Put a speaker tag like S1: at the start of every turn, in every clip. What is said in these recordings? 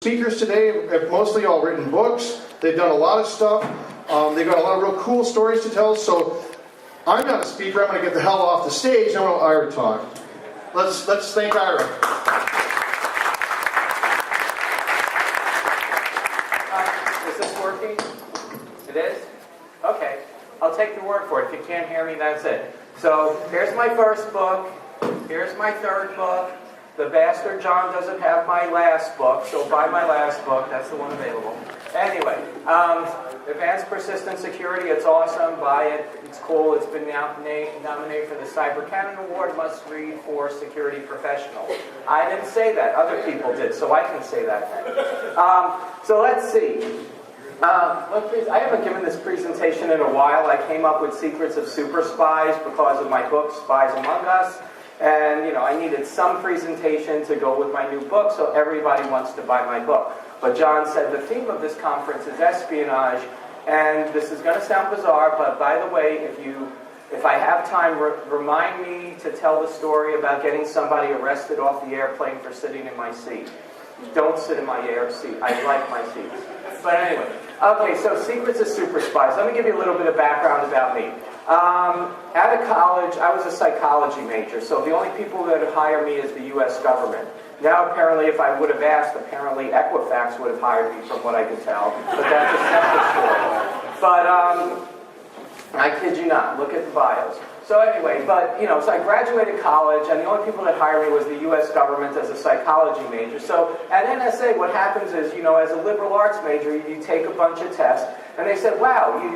S1: Speakers today have mostly all written books. They've done a lot of stuff. They've got a lot of real cool stories to tell. So I'm not a speaker. I'm going to get the hell off the stage and I'm going to let Ira talk. Let's thank Ira.
S2: Is this working? It is? Okay. I'll take your word for it. If you can't hear me, that's it. So here's my first book. Here's my third book. The bastard John doesn't have my last book, so buy my last book. That's the one available. Anyway, Advanced Persistent Security, it's awesome. Buy it. It's cool. It's been nominated for the Cyber Canon Award. Must read for security professionals. I didn't say that. Other people did, so I can say that now. So let's see. I haven't given this presentation in a while. I came up with Secrets of Superspies because of my book, Spies Among Us. And, I needed some presentation to go with my new book, so everybody wants to buy my book. But John said the theme of this conference is espionage, and this is going to sound bizarre, but by the way, if I have time, remind me to tell the story about getting somebody arrested off the airplane for sitting in my seat. Don't sit in my air seat. I like my seats. But anyway, okay, so Secrets of Superspies. Let me give you a little bit of background about me. Out of college, I was a psychology major, so the only people that would hire me is the U.S. government. Now, apparently, if I would have asked, apparently Equifax would have hired me, from what I could tell. But that's a separate story. But I kid you not. Look at the bios. So anyway, so I graduated college, and the only people that hired me was the U.S. government as a psychology major. So at NSA, what happens is, as a liberal arts major, you take a bunch of tests, and they said, wow, you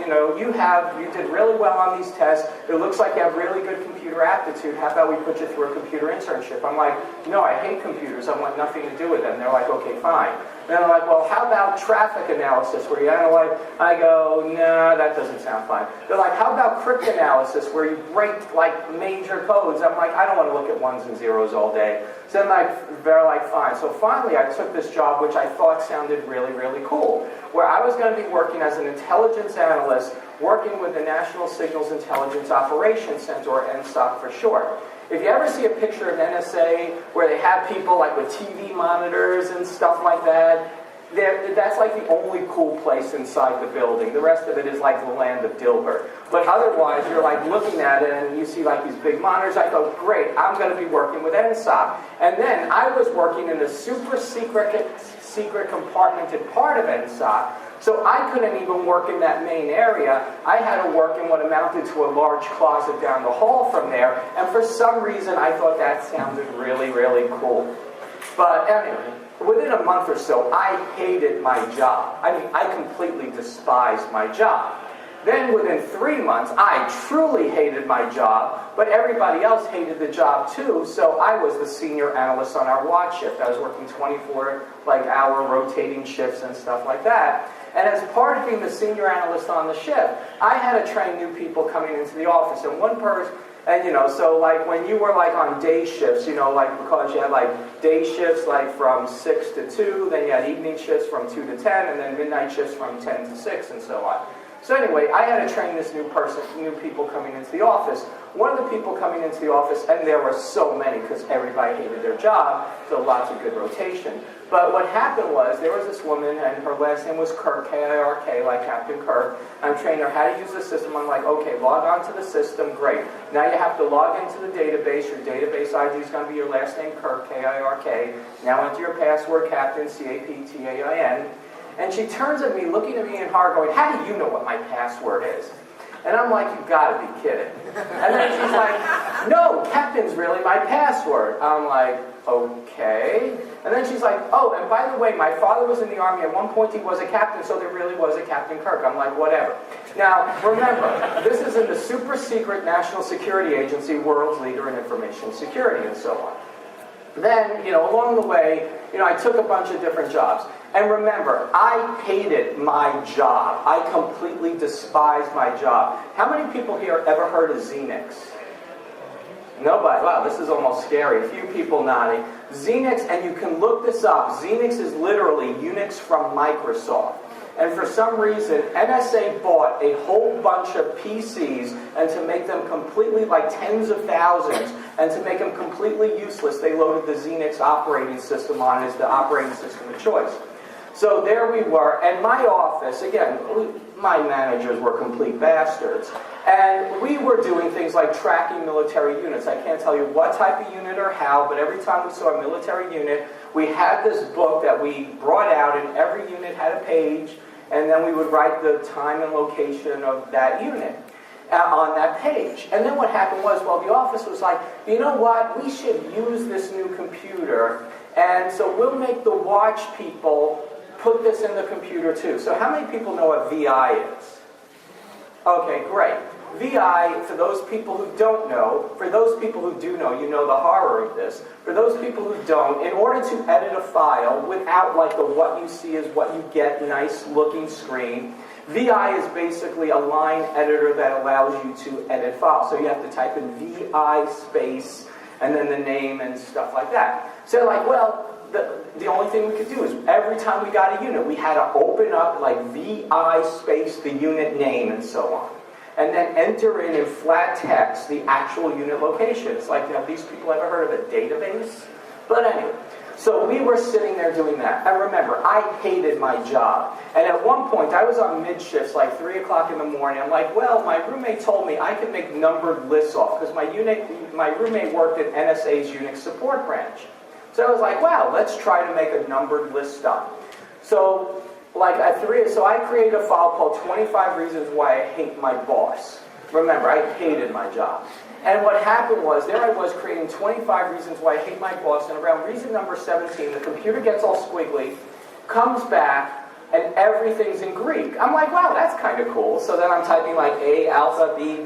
S2: did really well on these tests. It looks like you have really good computer aptitude. How about we put you through a computer internship? I'm like, no, I hate computers. I want nothing to do with them. They're like, okay, fine. And they're like, well, how about traffic analysis, where you analyze? I go, no, that doesn't sound fine. They're like, how about cryptanalysis, where you break major codes? I'm like, I don't want to look at ones and zeros all day. So they're like, fine. So finally, I took this job, which I thought sounded really, really cool, where I was going to be working as an intelligence analyst, working with the National Signals Intelligence Operations Center, or NSOC for short. If you ever see a picture of NSA where they have people with TV monitors and stuff like that, that's the only cool place inside the building. The rest of it is the land of Dilbert. But otherwise, you're looking at it and you see these big monitors. I go, great, I'm going to be working with NSOC. And then I was working in the super secret compartmented part of NSOC. So I couldn't even work in that main area. I had to work in what amounted to a large closet down the hall from there. And for some reason, I thought that sounded really, really cool. But anyway, within a month or so, I hated my job. I completely despised my job. Then within 3 months, I truly hated my job, but everybody else hated the job too, so I was the senior analyst on our watch shift. I was working 24-hour rotating shifts and stuff like that. And as part of being the senior analyst on the shift, I had to train new people coming into the office. And one person, so when you were on day shifts, because you had day shifts from 6 to 2, then you had evening shifts from 2 to 10, and then midnight shifts from 10 to 6, and so on. So anyway, I had to train this new people coming into the office. One of the people coming into the office, and there were so many because everybody hated their job, so lots of good rotation. But what happened was, there was this woman, and her last name was Kirk, K-I-R-K, like Captain Kirk. I'm training her how to use the system. I'm like, okay, log on to the system, great. Now you have to log into the database. Your database ID is going to be your last name, Kirk, K-I-R-K. Now enter your password, Captain, C-A-P-T-A-I-N. And she turns at me, looking at me in horror, going, how do you know what my password is? And I'm like, you gotta be kidding. And then she's like, no, Captain's really my password. I'm like, okay. And then she's like, oh, and by the way, my father was in the Army. At one point he was a captain, so there really was a Captain Kirk. I'm like, whatever. Now, remember, this is in the super secret National Security Agency, world's leader in information security, and so on. Then, along the way, I took a bunch of different jobs. And remember, I hated my job. I completely despised my job. How many people here ever heard of Xenix? Nobody. Wow, this is almost scary. A few people nodding. Xenix, and you can look this up. Xenix is literally Unix from Microsoft. And for some reason, NSA bought a whole bunch of PCs, and to make them completely, tens of thousands, and to make them completely useless, they loaded the Xenix operating system on as the operating system of choice. So there we were, and my office, again, my managers were complete bastards. And we were doing things like tracking military units. I can't tell you what type of unit or how, but every time we saw a military unit, we had this book that we brought out, and every unit had a page, and then we would write the time and location of that unit on that page. And then what happened was, well, the office was like, you know what, we should use this new computer, and so we'll make the watch people put this in the computer too. So how many people know what VI is? Okay, great. VI, for those people who don't know, for those people who do know, you know the horror of this. For those people who don't, in order to edit a file without like the what you see is what you get nice looking screen, VI is basically a line editor that allows you to edit files. So you have to type in VI space and then the name and stuff like that. So like, well, the only thing we could do is every time we got a unit, we had to open up like VI space, the unit name and so on. And then enter in flat text the actual unit location. It's like, have these people ever heard of a database? But anyway, so we were sitting there doing that. And remember, I hated my job. And at one point, I was on mid-shifts, like 3 o'clock in the morning. I'm like, well, my roommate told me I could make numbered lists off, because my roommate worked at NSA's Unix support branch. So I was like, wow, let's try to make a numbered list up. So like at 3, so I created a file called 25 Reasons Why I Hate My Boss. Remember, I hated my job. And what happened was, there I was creating 25 reasons why I hate my boss, and around reason number 17, the computer gets all squiggly, comes back, and everything's in Greek. I'm like, wow, that's kind of cool. So then I'm typing like A, alpha, B,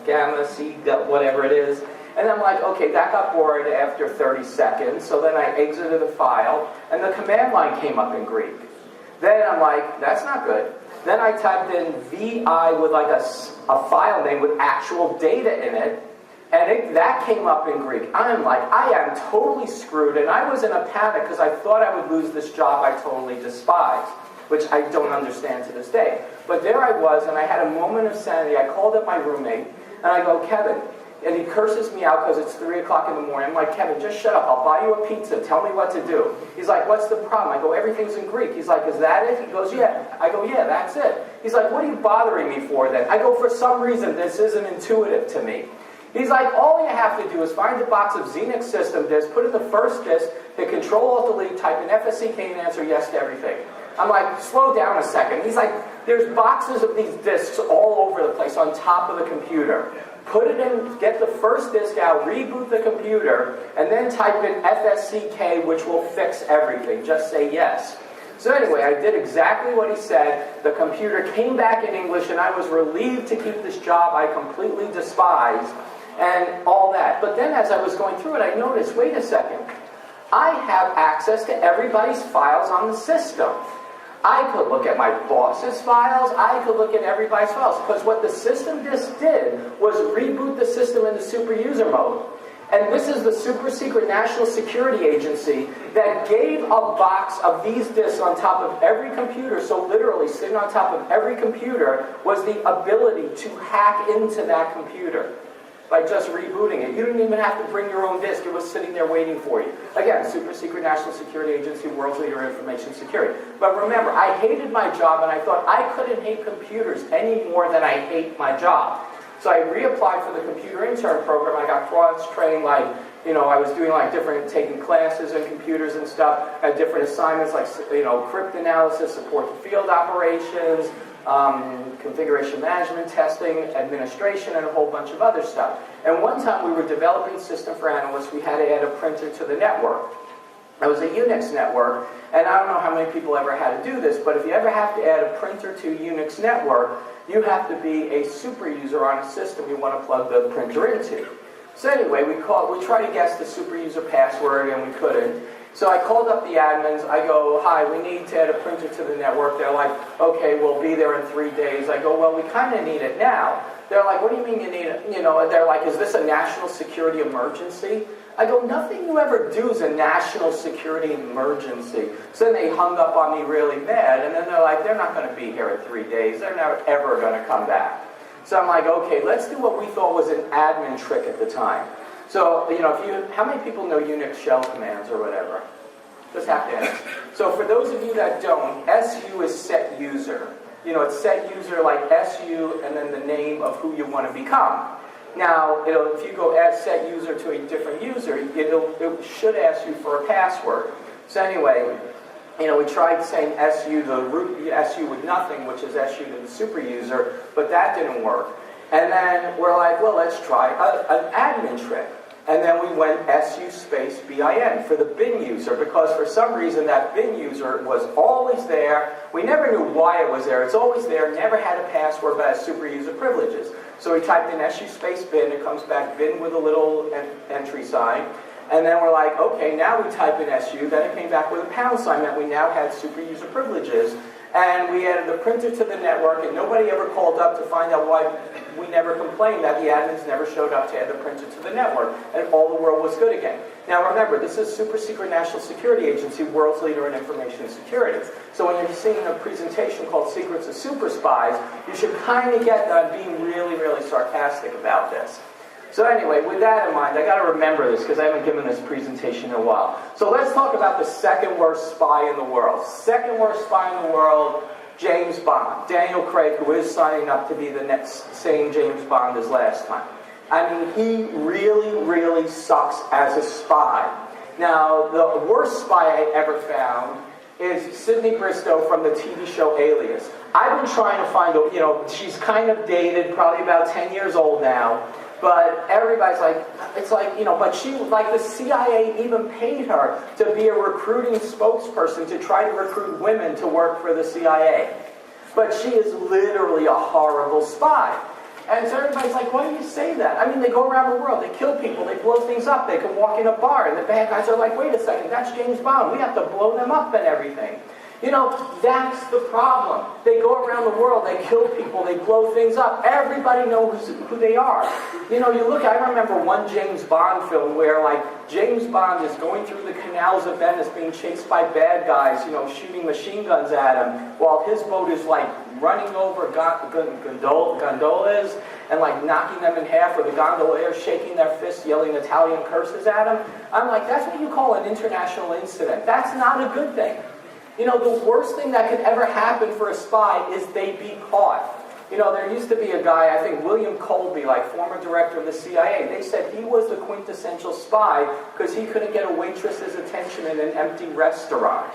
S2: gamma, C, whatever it is. And I'm like, okay, that got bored after 30 seconds. So then I exited the file, and the command line came up in Greek. Then I'm like, that's not good. Then I typed in VI with like a file name with actual data in it, and that came up in Greek. I'm like, I am totally screwed, and I was in a panic because I thought I would lose this job I totally despised, which I don't understand to this day. But there I was, and I had a moment of sanity. I called up my roommate, and I go, Kevin, and he curses me out because it's 3 o'clock in the morning. I'm like, Kevin, just shut up. I'll buy you a pizza. Tell me what to do. He's like, what's the problem? I go, everything's in Greek. He's like, is that it? He goes, yeah. I go, yeah, that's it. He's like, what are you bothering me for then? I go, for some reason, this isn't intuitive to me. He's like, all you have to do is find a box of Xenix system disks, put in the first disk, hit Control-Alt-Delete, type in FSCK and answer yes to everything. I'm like, slow down a second. He's like, there's boxes of these disks all over the place on top of the computer. Put it in, get the first disk out, reboot the computer, and then type in FSCK, which will fix everything. Just say yes. So anyway, I did exactly what he said. The computer came back in English, and I was relieved to keep this job I completely despised, and all that. But then as I was going through it, I noticed, wait a second. I have access to everybody's files on the system. I could look at my boss's files, I could look at everybody's files, because what the system disk did was reboot the system into super user mode. And this is the super secret National Security Agency that gave a box of these disks on top of every computer, so literally sitting on top of every computer was the ability to hack into that computer by just rebooting it. You didn't even have to bring your own disk. It was sitting there waiting for you. Again, super secret National Security Agency, world's leader in information security. But remember, I hated my job, and I thought I couldn't hate computers any more than I hate my job. So I reapplied for the computer intern program. I got cross-trained, like, I was doing like taking classes in computers and stuff, had different assignments like, crypt analysis, support to field operations, configuration management, testing, administration, and a whole bunch of other stuff. And one time we were developing a system for analysts, we had to add a printer to the network. It was a Unix network, and I don't know how many people ever had to do this, but if you ever have to add a printer to a Unix network, you have to be a super user on a system you want to plug the printer into. So anyway, we tried to guess the super user password, and we couldn't. So I called up the admins. I go, hi, we need to add a printer to the network. They're like, okay, we'll be there in 3 days. I go, well, we kind of need it now. They're like, what do you mean you need it? They're like, is this a national security emergency? I go, nothing you ever do is a national security emergency. So then they hung up on me really mad, and then they're like, they're not going to be here in 3 days. They're never ever going to come back. So I'm like, okay, let's do what we thought was an admin trick at the time. So, how many people know Unix shell commands or whatever? Just have to ask. So for those of you that don't, SU is set user. It's set user like SU and then the name of who you want to become. Now, if you go add set user to a different user, it should ask you for a password. So anyway, we tried saying SU, the root SU with nothing, which is SU to the super user, but that didn't work. And then we're like, well, let's try an admin trick. And then we went SU space BIN for the bin user, because for some reason that bin user was always there. We never knew why it was there. It's always there, never had a password, but has super user privileges. So we typed in SU space bin, it comes back bin with a little entry sign. And then we're like, okay, now we type in SU, then it came back with a pound sign that we now had super user privileges. And we added the printer to the network, and nobody ever called up to find out why we never complained that the admins never showed up to add the printer to the network, and all the world was good again. Now remember, this is super secret national security agency, world's leader in information security. So when you're seeing a presentation called Secrets of Superspies, you should kind of get that I'm being really, really sarcastic about this. So anyway, with that in mind, I got to remember this because I haven't given this presentation in a while. So let's talk about the second worst spy in the world. Second worst spy in the world, James Bond. Daniel Craig, who is signing up to be the next same James Bond as last time. I mean, he really, really sucks as a spy. Now, the worst spy I ever found is Sydney Bristow from the TV show Alias. I've been trying to find, she's kind of dated, probably about 10 years old now. But everybody's like, but she, like the CIA even paid her to be a recruiting spokesperson to try to recruit women to work for the CIA. But she is literally a horrible spy. And so everybody's like, why do you say that? I mean, they go around the world, they kill people, they blow things up, they can walk in a bar, and the bad guys are like, wait a second, that's James Bond, we have to blow them up and everything. That's the problem. They go around the world, they kill people, they blow things up. Everybody knows who they are. I remember one James Bond film where, James Bond is going through the canals of Venice being chased by bad guys, shooting machine guns at him, while his boat is, running over gondolas and, knocking them in half, or the gondoliers shaking their fists, yelling Italian curses at him. I'm like, that's what you call an international incident. That's not a good thing. The worst thing that could ever happen for a spy is they be caught. There used to be a guy, I think William Colby, former director of the CIA. They said he was the quintessential spy because he couldn't get a waitress's attention in an empty restaurant.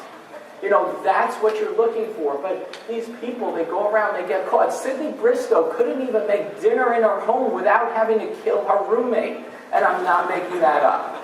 S2: That's what you're looking for. But these people, they go around, they get caught. Sydney Bristow couldn't even make dinner in her home without having to kill her roommate. And I'm not making that up.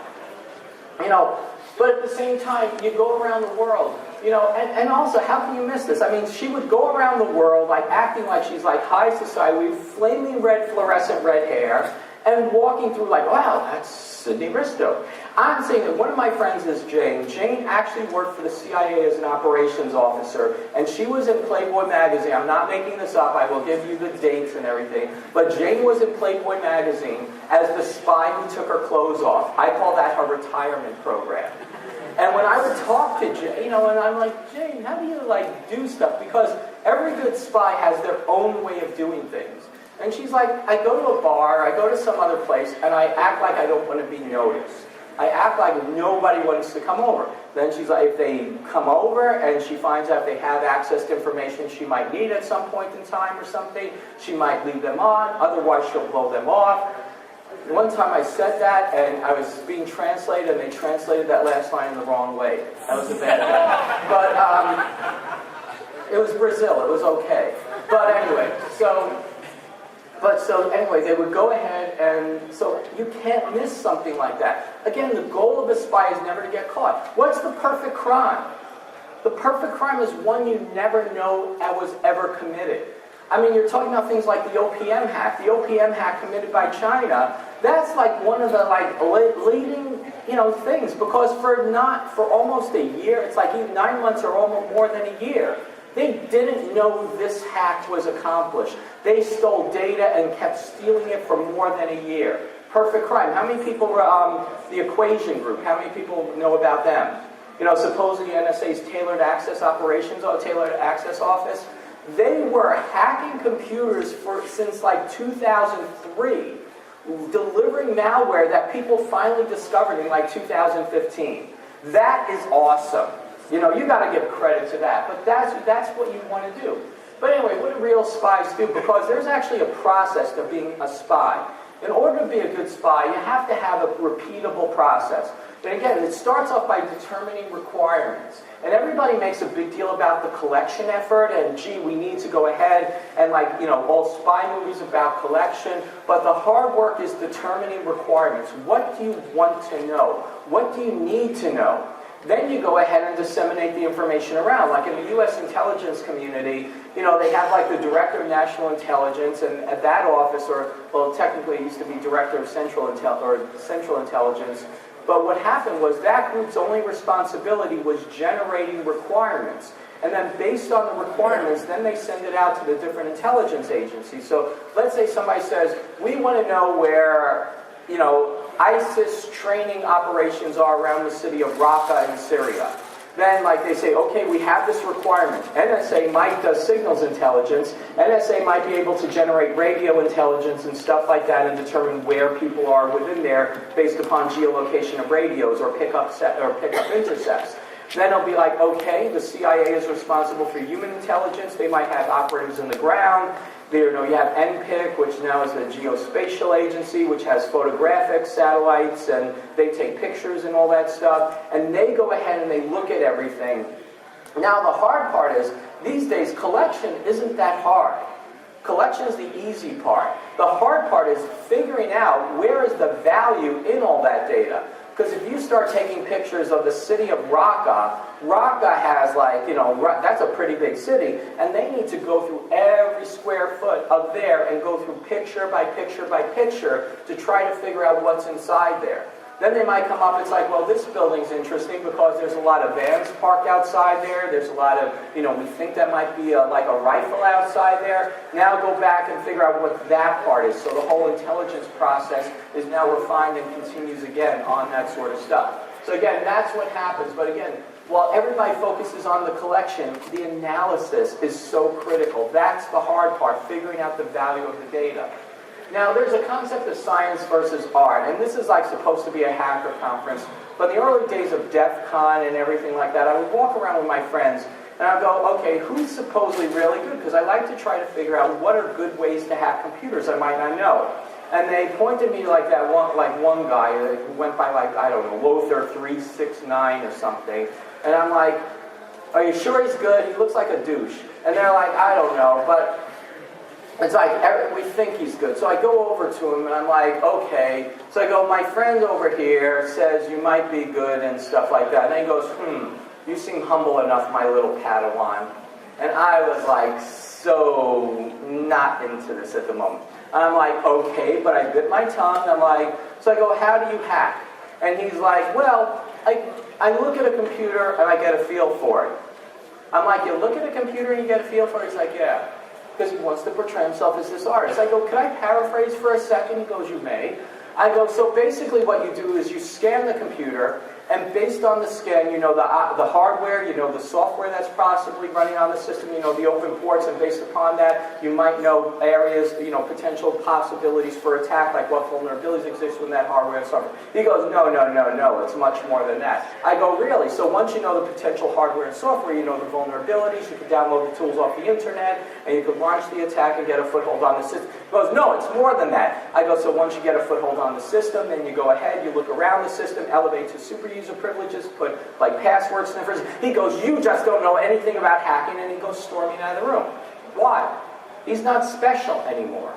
S2: But at the same time, you go around the world. And also, how can you miss this? I mean, she would go around the world, acting like she's, high society, with flaming red, fluorescent red hair, and walking through wow, that's Sydney Bristow. I'm saying that one of my friends is Jane. Jane actually worked for the CIA as an operations officer, and she was in Playboy magazine. I'm not making this up. I will give you the dates and everything. But Jane was in Playboy magazine as the spy who took her clothes off. I call that her retirement program. And when I would talk to Jane, and I'm like, Jane, how do you, do stuff? Because every good spy has their own way of doing things. And she's like, I go to a bar, I go to some other place, and I act like I don't want to be noticed. I act like nobody wants to come over. Then she's like, if they come over and she finds out they have access to information she might need at some point in time or something, she might leave them on, otherwise she'll blow them off. One time I said that, and I was being translated, and they translated that last line in the wrong way. That was a bad thing. But it was Brazil. It was okay. But anyway, so they would go ahead, and so you can't miss something like that. Again, the goal of a spy is never to get caught. What's the perfect crime? The perfect crime is one you never know was ever committed. I mean, you're talking about things like the OPM hack. The OPM hack committed by China, that's one of the leading, things. Because for almost a year, it's 9 months or almost more than a year, they didn't know this hack was accomplished. They stole data and kept stealing it for more than a year. Perfect crime. How many people were the Equation Group? How many people know about them? Supposedly NSA's Tailored Access Operations, Tailored Access Office. They were hacking computers since 2003, delivering malware that people finally discovered in 2015. That is awesome. You know, you got to give credit to that. But that's what you want to do. But anyway, what do real spies do? Because there's actually a process to being a spy. In order to be a good spy, you have to have a repeatable process. And again, it starts off by determining requirements. And everybody makes a big deal about the collection effort, and gee, we need to go ahead and all spy movies about collection. But the hard work is determining requirements. What do you want to know? What do you need to know? Then you go ahead and disseminate the information around. Like in the U.S. intelligence community, they have like the Director of National Intelligence, and at that office, technically it used to be Director of Central Intelligence. But what happened was that group's only responsibility was generating requirements. And then based on the requirements, then they send it out to the different intelligence agencies. So let's say somebody says, we want to know where, ISIS training operations are around the city of Raqqa in Syria. Then, they say, okay, we have this requirement. NSA does signals intelligence. NSA might be able to generate radio intelligence and stuff like that and determine where people are within there based upon geolocation of radios or pick up intercepts. Then it'll be like, okay, the CIA is responsible for human intelligence. They might have operatives in the ground. You have NPIC, which now is the Geospatial Agency, which has photographic satellites, and they take pictures and all that stuff. And they go ahead and they look at everything. Now, the hard part is, these days, collection isn't that hard. Collection is the easy part. The hard part is figuring out where is the value in all that data. Because if you start taking pictures of the city of Raqqa has that's a pretty big city, and they need to go through every square foot of there and go through picture by picture by picture to try to figure out what's inside there. Then they might come up, it's like, well, this building's interesting because there's a lot of vans parked outside there. There's a lot of, we think that might be like a rifle outside there. Now go back and figure out what that part is. So the whole intelligence process is now refined and continues again on that sort of stuff. So again, that's what happens. But again, while everybody focuses on the collection, the analysis is so critical. That's the hard part, figuring out the value of the data. Now, there's a concept of science versus art, and this is supposed to be a hacker conference, but in the early days of DEF CON and everything like that, I would walk around with my friends, and I'd go, okay, who's supposedly really good? Because I like to try to figure out what are good ways to hack computers I might not know. And they pointed me like one guy who went by Lothar 369 or something, and I'm like, are you sure he's good? He looks like a douche. And they're like, I don't know, but it's like, we think he's good. So I go over to him and I'm like, okay. So I go, my friend over here says you might be good and stuff like that. And he goes, you seem humble enough, my little Padawan. And I was like, so not into this at the moment. And I'm like, okay, but I bit my tongue. I'm like, so I go, how do you hack? And he's like, well, I look at a computer and I get a feel for it. I'm like, you look at a computer and you get a feel for it? He's like, yeah. Because he wants to portray himself as this artist. I go, can I paraphrase for a second? He goes, you may. I go, so basically what you do is you scan the computer, and based on the scan, you know the hardware, you know the software that's possibly running on the system, you know the open ports, and based upon that, you might know areas, potential possibilities for attack, like what vulnerabilities exist within that hardware and software. He goes, no, it's much more than that. I go, really? So once you know the potential hardware and software, you know the vulnerabilities, you can download the tools off the internet, and you can launch the attack and get a foothold on the system. He goes, no, it's more than that. I go, so once you get a foothold on the system, then you go ahead, you look around the system, elevate to super user privileges, put password sniffers. He goes, you just don't know anything about hacking, and he goes storming out of the room. Why? He's not special anymore.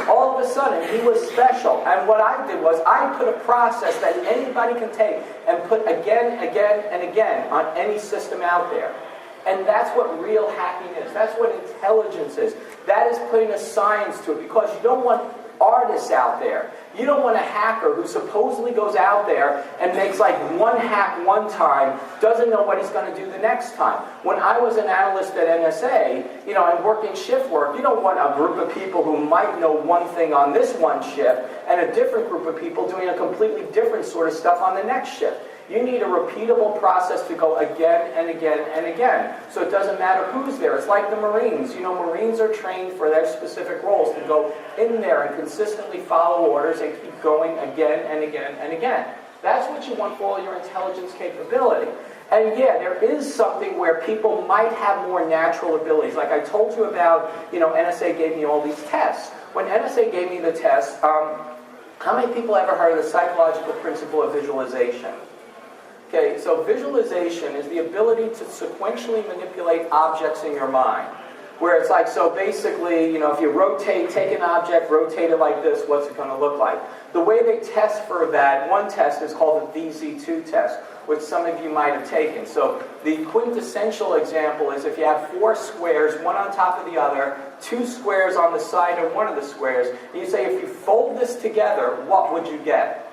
S2: All of a sudden, he was special. And what I did was I put a process that anybody can take and put again, and again on any system out there. And that's what real hacking is. That's what intelligence is. That is putting a science to it, because you don't want artists out there. You don't want a hacker who supposedly goes out there and makes one hack one time, doesn't know what he's going to do the next time. When I was an analyst at NSA, and working shift work, you don't want a group of people who might know one thing on this one shift and a different group of people doing a completely different sort of stuff on the next shift. You need a repeatable process to go again and again and again. So it doesn't matter who's there. It's like the Marines. Marines are trained for their specific roles to go in there and consistently follow orders and keep going again and again and again. That's what you want for all your intelligence capability. And yeah, there is something where people might have more natural abilities. Like I told you about, NSA gave me all these tests. When NSA gave me the test, how many people ever heard of the psychological principle of visualization? Okay, so visualization is the ability to sequentially manipulate objects in your mind. Where it's like, so basically, if you take an object, rotate it like this, what's it going to look like? The way they test for that, one test is called the VZ2 test, which some of you might have taken. So the quintessential example is if you have 4 squares, one on top of the other, 2 squares on the side of one of the squares, and you say, if you fold this together, what would you get?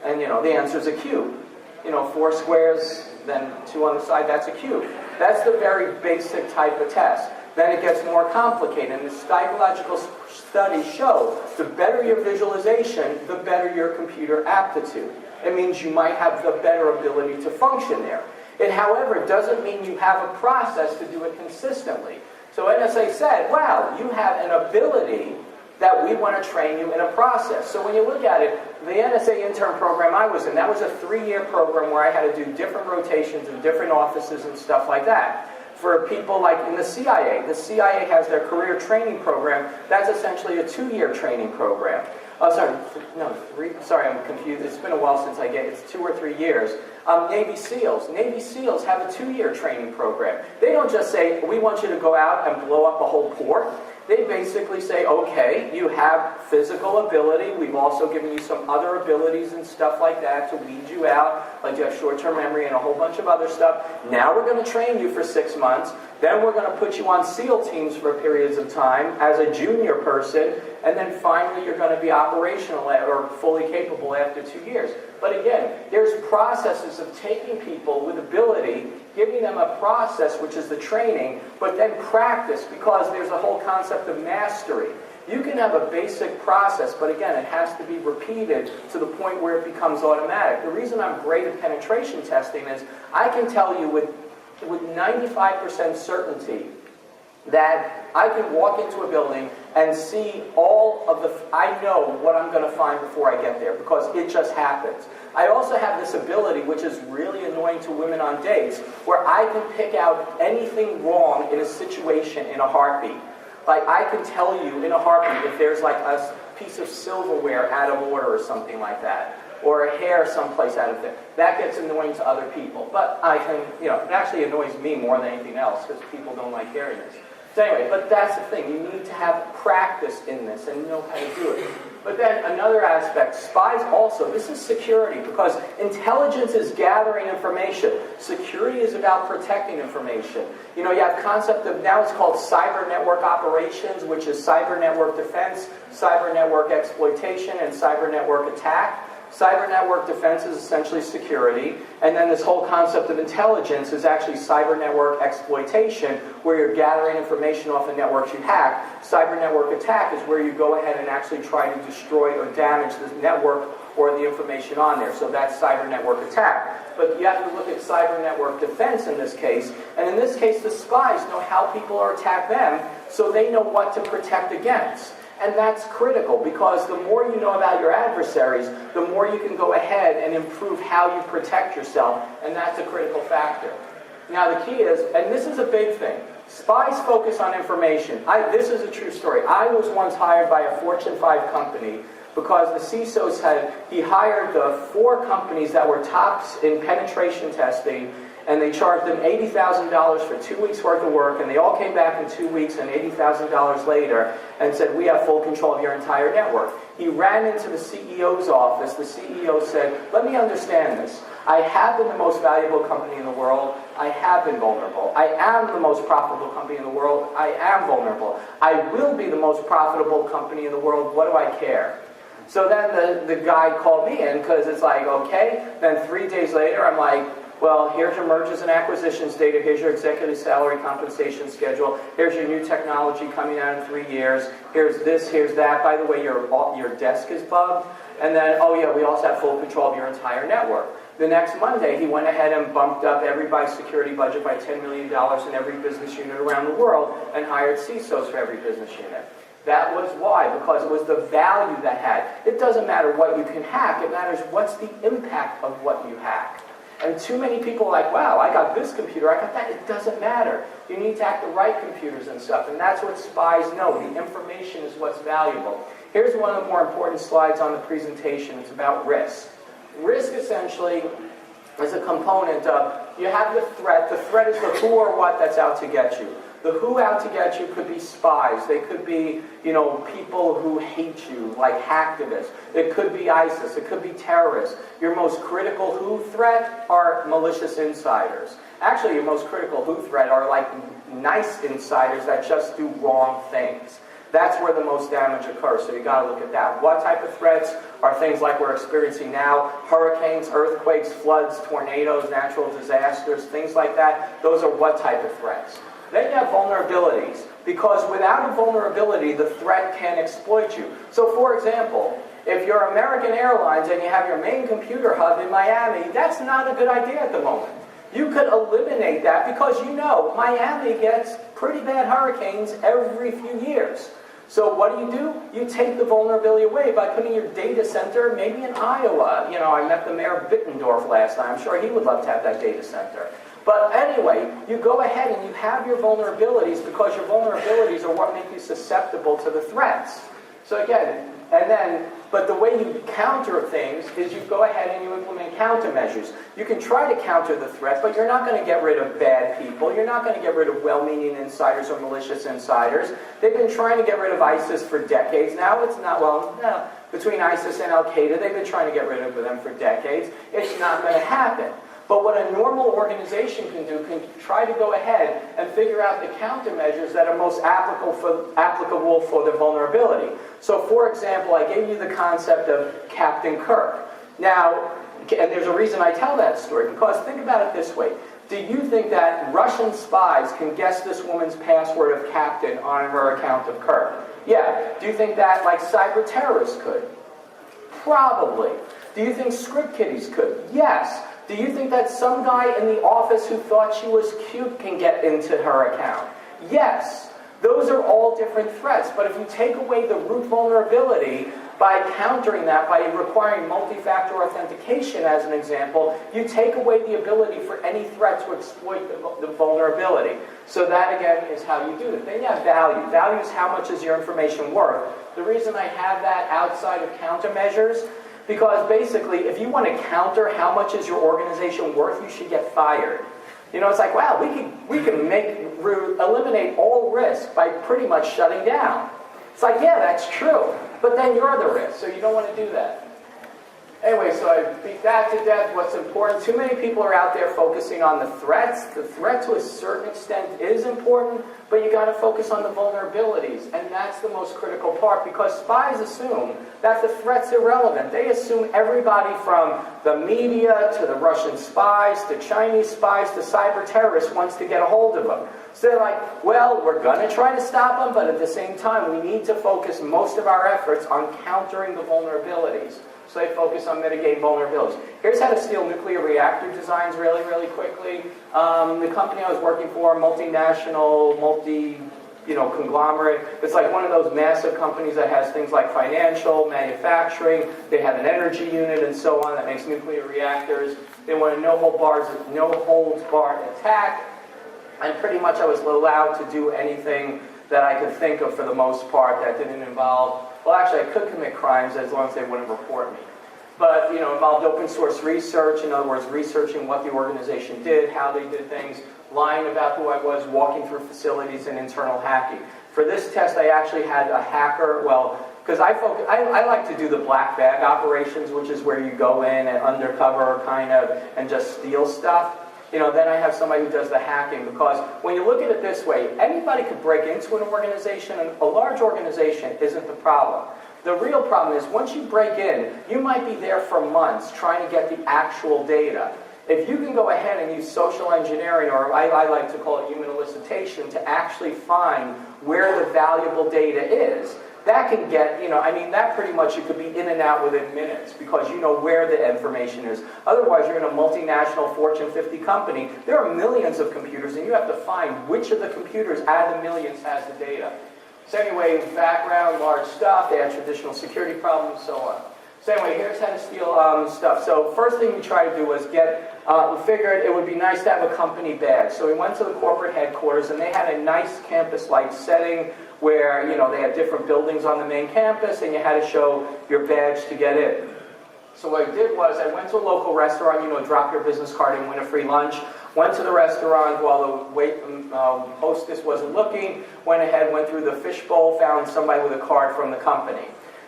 S2: And the answer is a cube. 4 squares, then 2 on the side, that's a cube. That's the very basic type of test. Then it gets more complicated, and the psychological studies show the better your visualization, the better your computer aptitude. It means you might have the better ability to function there. It, however, doesn't mean you have a process to do it consistently. So NSA said, wow, you have an ability that we want to train you in a process. So when you look at it, the NSA intern program I was in, that was a 3-year program where I had to do different rotations in different offices and stuff like that. For people like in the CIA has their career training program. That's essentially a 2-year training program. Sorry, I'm confused. It's been a while since it's 2 or 3 years. Navy SEALs have a 2-year training program. They don't just say, we want you to go out and blow up a whole port. They basically say, okay, you have physical ability. We've also given you some other abilities and stuff like that to weed you out. Like you have short-term memory and a whole bunch of other stuff. Now we're going to train you for 6 months. Then we're going to put you on SEAL teams for periods of time as a junior person. And then finally you're going to be operational or fully capable after 2 years. But again, there's processes of taking people with ability, giving them a process, which is the training, but then practice, because there's a whole concept of mastery. You can have a basic process, but again, it has to be repeated to the point where it becomes automatic. The reason I'm great at penetration testing is I can tell you with 95% certainty that I can walk into a building and see I know what I'm going to find before I get there, because it just happens. I also have this ability, which is really annoying to women on dates, where I can pick out anything wrong in a situation in a heartbeat. Like, I can tell you in a heartbeat if there's like a piece of silverware out of order or something like that, or a hair someplace out of there. That gets annoying to other people. But I can, it actually annoys me more than anything else, because people don't like hearing this. So anyway, but that's the thing. You need to have practice in this and know how to do it. But then another aspect, spies also, this is security, because intelligence is gathering information. Security is about protecting information. You have concept of, now it's called cyber network operations, which is cyber network defense, cyber network exploitation, and cyber network attack. Cyber network defense is essentially security, and then this whole concept of intelligence is actually cyber network exploitation, where you're gathering information off the networks you hack. Cyber network attack is where you go ahead and actually try to destroy or damage the network or the information on there. So that's cyber network attack. But you have to look at cyber network defense in this case, and in this case the spies know how people are attack them, so they know what to protect against. And that's critical, because the more you know about your adversaries, the more you can go ahead and improve how you protect yourself, and that's a critical factor. Now the key is, and this is a big thing, spies focus on information. This is a true story. I was once hired by a Fortune 5 company because the CISO he hired the 4 companies that were tops in penetration testing, and they charged them $80,000 for 2 weeks worth of work, and they all came back in 2 weeks and $80,000 later and said, we have full control of your entire network. He ran into the CEO's office. The CEO said, let me understand this. I have been the most valuable company in the world. I have been vulnerable. I am the most profitable company in the world. I am vulnerable. I will be the most profitable company in the world. What do I care? So then the guy called me in, because it's like, okay. Then 3 days later, I'm like, well, here's your mergers and acquisitions data, here's your executive salary compensation schedule, here's your new technology coming out in 3 years, here's this, here's that. By the way, your desk is bugged. And then, oh yeah, we also have full control of your entire network. The next Monday, he went ahead and bumped up everybody's security budget by $10 million in every business unit around the world and hired CISOs for every business unit. That was why, because it was the value that had. It doesn't matter what you can hack, it matters what's the impact of what you hack. And too many people are like, wow, I got this computer, I got that. It doesn't matter. You need to have the right computers and stuff. And that's what spies know. The information is what's valuable. Here's one of the more important slides on the presentation. It's about risk. Risk essentially is a component of, you have the threat. The threat is the who or what that's out to get you. The who out to get you could be spies. They could be, people who hate you, like hacktivists. It could be ISIS. It could be terrorists. Your most critical who threat are malicious insiders. Actually, your most critical who threat are like nice insiders that just do wrong things. That's where the most damage occurs, so you got to look at that. What type of threats are things like we're experiencing now? Hurricanes, earthquakes, floods, tornadoes, natural disasters, things like that. Those are what type of threats? Then you have vulnerabilities, because without a vulnerability, the threat can exploit you. So for example, if you're American Airlines and you have your main computer hub in Miami, that's not a good idea at the moment. You could eliminate that because Miami gets pretty bad hurricanes every few years. So what do? You take the vulnerability away by putting your data center maybe in Iowa. I met the mayor of Bittendorf last night. I'm sure he would love to have that data center. But anyway, you go ahead and you have your vulnerabilities because your vulnerabilities are what make you susceptible to the threats. So again, but the way you counter things is you go ahead and you implement countermeasures. You can try to counter the threat, but you're not going to get rid of bad people. You're not going to get rid of well-meaning insiders or malicious insiders. They've been trying to get rid of ISIS for decades. Now it's not, between ISIS and Al-Qaeda, they've been trying to get rid of them for decades. It's not going to happen. But what a normal organization can do can try to go ahead and figure out the countermeasures that are most applicable for the vulnerability. So for example, I gave you the concept of Captain Kirk. Now, and there's a reason I tell that story, because think about it this way. Do you think that Russian spies can guess this woman's password of Captain on her account of Kirk? Yeah. Do you think that like cyber terrorists could? Probably. Do you think script kiddies could? Yes. Do you think that some guy in the office who thought she was cute can get into her account? Yes. Those are all different threats. But if you take away the root vulnerability by countering that, by requiring multifactor authentication as an example, you take away the ability for any threat to exploit the vulnerability. So that, again, is how you do it. Then you have value. Value is how much is your information worth. The reason I have that outside of countermeasures, because basically, if you want to counter how much is your organization worth, you should get fired. It's like, wow, we can eliminate all risk by pretty much shutting down. It's like, yeah, that's true. But then you're the risk, so you don't want to do that. Anyway, so I beat that to death. What's important? Too many people are out there focusing on the threats. The threat to a certain extent is important, but you got to focus on the vulnerabilities, and that's the most critical part, because spies assume that the threat's irrelevant. They assume everybody from the media to the Russian spies to Chinese spies to cyber terrorists wants to get a hold of them. So they're like, well, we're going to try to stop them, but at the same time, we need to focus most of our efforts on countering the vulnerabilities. So they focus on mitigating vulnerabilities. Here's how to steal nuclear reactor designs really, really quickly. The company I was working for, multinational, conglomerate. It's like one of those massive companies that has things like financial, manufacturing. They have an energy unit and so on that makes nuclear reactors. They want a no holds barred attack. And pretty much I was allowed to do anything that I could think of for the most part that didn't involve, well, actually I could commit crimes as long as they wouldn't report me. But, involved open source research, in other words, researching what the organization did, how they did things, lying about who I was, walking through facilities, and internal hacking. For this test, I actually had a hacker, because I like to do the black bag operations, which is where you go in and undercover kind of and just steal stuff. Then I have somebody who does the hacking, because when you look at it this way, anybody could break into an organization, and a large organization isn't the problem. The real problem is once you break in, you might be there for months trying to get the actual data. If you can go ahead and use social engineering, or I like to call it human elicitation, to actually find where the valuable data is, that can get, that pretty much you could be in and out within minutes because you know where the information is. Otherwise, you're in a multinational Fortune 50 company. There are millions of computers, and you have to find which of the computers out of the millions has the data. So anyway, background, large stuff, they had traditional security problems, so on. So anyway, here's how to steal stuff. So first thing we tried to do was we figured it would be nice to have a company badge. So we went to the corporate headquarters, and they had a nice campus-like setting where, they had different buildings on the main campus, and you had to show your badge to get in. So what I did was I went to a local restaurant, drop your business card and win a free lunch. Went to the restaurant while the hostess wasn't looking, went ahead, went through the fishbowl, found somebody with a card from the company.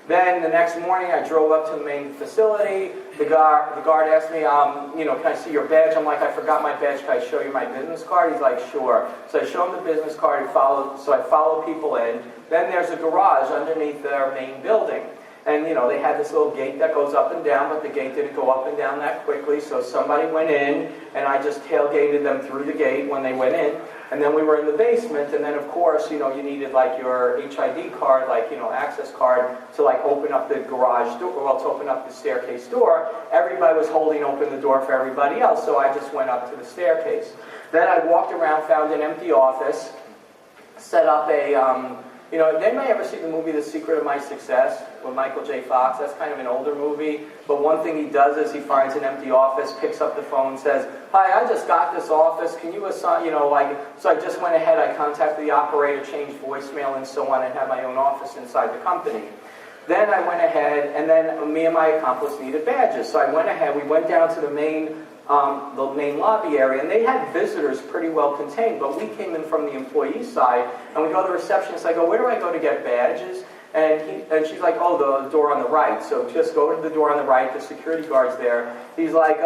S2: Then the next morning I drove up to the main facility. The guard asked me, can I see your badge? I'm like, I forgot my badge, can I show you my business card? He's like, sure. So I show him the business card, so I follow people in. Then there's a garage underneath their main building. And, they had this little gate that goes up and down, but the gate didn't go up and down that quickly, so somebody went in, and I just tailgated them through the gate when they went in. And then we were in the basement, and then, of course, you needed, your HID card, access card to, open up the garage door, to open up the staircase door. Everybody was holding open the door for everybody else, so I just went up to the staircase. Then I walked around, found an empty office, set up a... they may ever see the movie The Secret of My Success with Michael J. Fox. That's kind of an older movie. But one thing he does is he finds an empty office, picks up the phone, says, hi, I just got this office. Can you assign, so I just went ahead, I contacted the operator, changed voicemail and so on, and had my own office inside the company. Then I went ahead, and then me and my accomplice needed badges. So I went ahead, we went down to the main lobby area, and they had visitors pretty well contained, but we came in from the employee side, and we go to the receptionist. I go, where do I go to get badges? And she's like, oh, the door on the right. So just go to the door on the right, the security guard's there. He's like,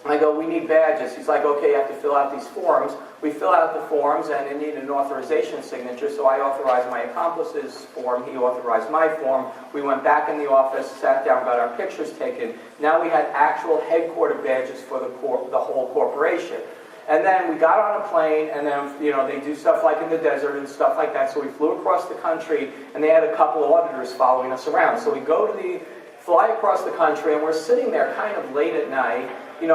S2: I go, we need badges. He's like, okay, you have to fill out these forms. We fill out the forms, and it needed an authorization signature, so I authorized my accomplice's form. He authorized my form. We went back in the office, sat down, got our pictures taken. Now we had actual headquarter badges for the whole corporation. And then we got on a plane, and then, they do stuff like in the desert and stuff like that, so we flew across the country, and they had a couple of auditors following us around. So we fly across the country, and we're sitting there kind of late at night,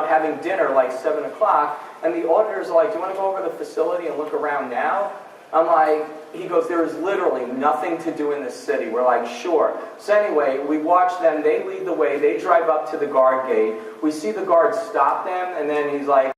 S2: having dinner like 7 o'clock, and the auditors are like, do you want to go over the facility and look around now? I'm like, he goes, there is literally nothing to do in this city. We're like, sure. So anyway, we watch them, they lead the way, they drive up to the guard gate. We see the guard stop them, and then he's like,